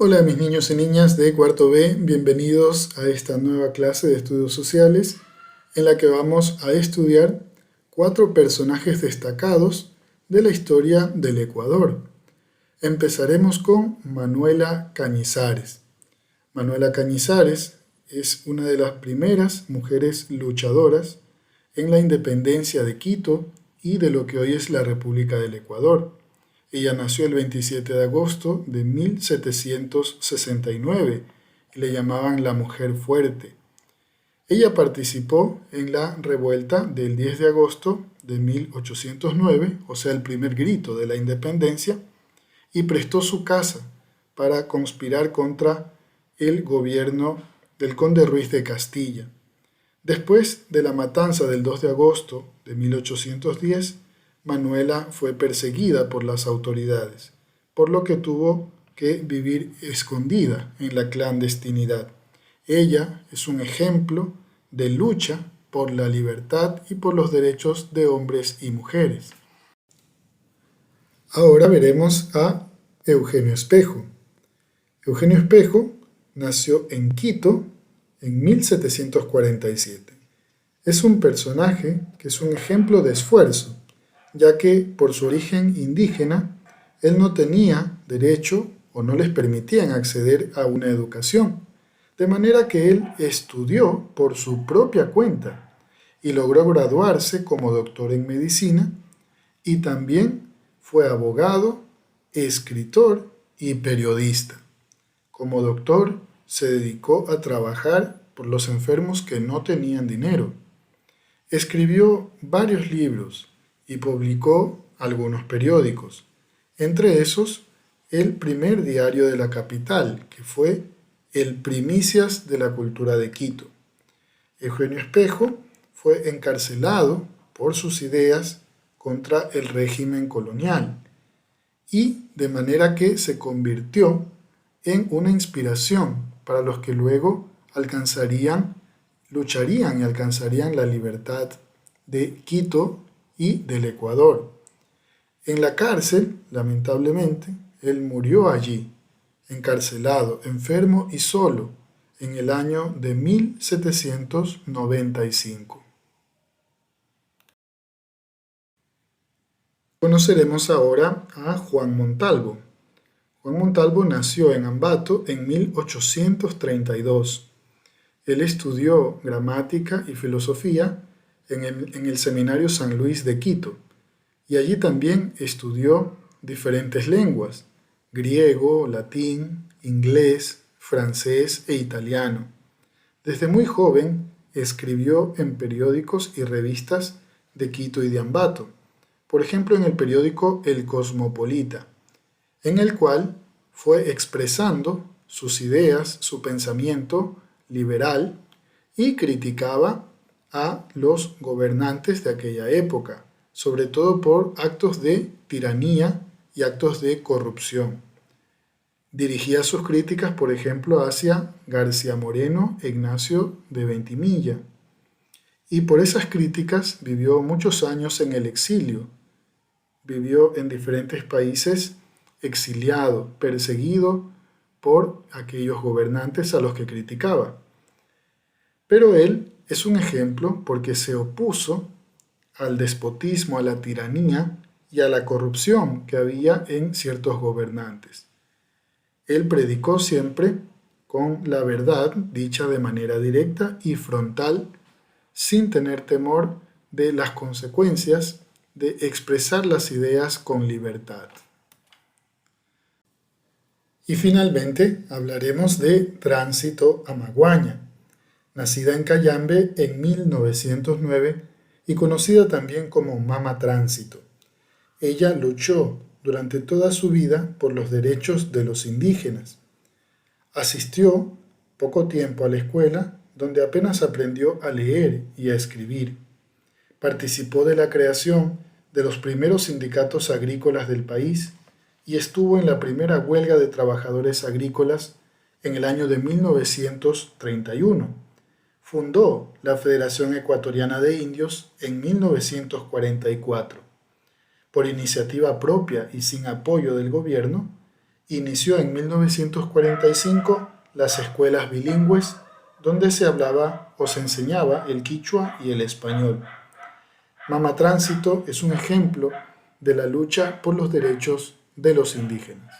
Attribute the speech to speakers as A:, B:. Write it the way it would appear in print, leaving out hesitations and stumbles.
A: Hola mis niños y niñas de cuarto B, bienvenidos a esta nueva clase de estudios sociales en la que vamos a estudiar 4 personajes destacados de la historia del Ecuador. Empezaremos con Manuela Cañizares. Manuela Cañizares es una de las primeras mujeres luchadoras en la independencia de Quito y de lo que hoy es la República del Ecuador. Ella nació el 27 de agosto de 1769 y le llamaban la mujer fuerte. Ella participó en la revuelta del 10 de agosto de 1809, o sea, el primer grito de la independencia, y prestó su casa para conspirar contra el gobierno del conde Ruiz de Castilla. Después de la matanza del 2 de agosto de 1810, Manuela fue perseguida por las autoridades, por lo que tuvo que vivir escondida en la clandestinidad. Ella es un ejemplo de lucha por la libertad y por los derechos de hombres y mujeres. Ahora veremos a Eugenio Espejo. Eugenio Espejo nació en Quito en 1747. Es un personaje que es un ejemplo de esfuerzo, ya que por su origen indígena, él no tenía derecho o no les permitían acceder a una educación, de manera que él estudió por su propia cuenta y logró graduarse como doctor en medicina y también fue abogado, escritor y periodista. Como doctor, se dedicó a trabajar por los enfermos que no tenían dinero. Escribió varios libros y publicó algunos periódicos, entre esos el primer diario de la capital, que fue el Primicias de la Cultura de Quito. Eugenio Espejo fue encarcelado por sus ideas contra el régimen colonial y de manera que se convirtió en una inspiración para los que luego lucharían y alcanzarían la libertad de Quito y del Ecuador. En la cárcel, lamentablemente, él murió allí, encarcelado, enfermo y solo, en el año de 1795. Conoceremos ahora a Juan Montalvo. Juan Montalvo nació en Ambato en 1832. Él estudió gramática y filosofía en el Seminario San Luis de Quito y allí también estudió diferentes lenguas: griego, latín, inglés, francés e italiano. Desde muy joven escribió en periódicos y revistas de Quito y de Ambato, por ejemplo en el periódico El Cosmopolita, en el cual fue expresando sus ideas, su pensamiento liberal y criticaba a los gobernantes de aquella época, sobre todo por actos de tiranía y actos de corrupción. Dirigía sus críticas, por ejemplo, hacia García Moreno e Ignacio de Ventimilla, y por esas críticas vivió muchos años en el exilio. Vivió en diferentes países exiliado, perseguido por aquellos gobernantes a los que criticaba. Pero él es un ejemplo porque se opuso al despotismo, a la tiranía y a la corrupción que había en ciertos gobernantes. Él predicó siempre con la verdad dicha de manera directa y frontal, sin tener temor de las consecuencias de expresar las ideas con libertad. Y finalmente hablaremos de Tránsito Amaguaña, nacida en Cayambe en 1909 y conocida también como Mama Tránsito. Ella luchó durante toda su vida por los derechos de los indígenas. Asistió poco tiempo a la escuela, donde apenas aprendió a leer y a escribir. Participó de la creación de los primeros sindicatos agrícolas del país y estuvo en la primera huelga de trabajadores agrícolas en el año de 1931. Fundó la Federación Ecuatoriana de Indios en 1944. Por iniciativa propia y sin apoyo del gobierno, Inició en 1945 las escuelas bilingües donde se hablaba o se enseñaba el quichua y el español. Mama Tránsito es un ejemplo de la lucha por los derechos de los indígenas.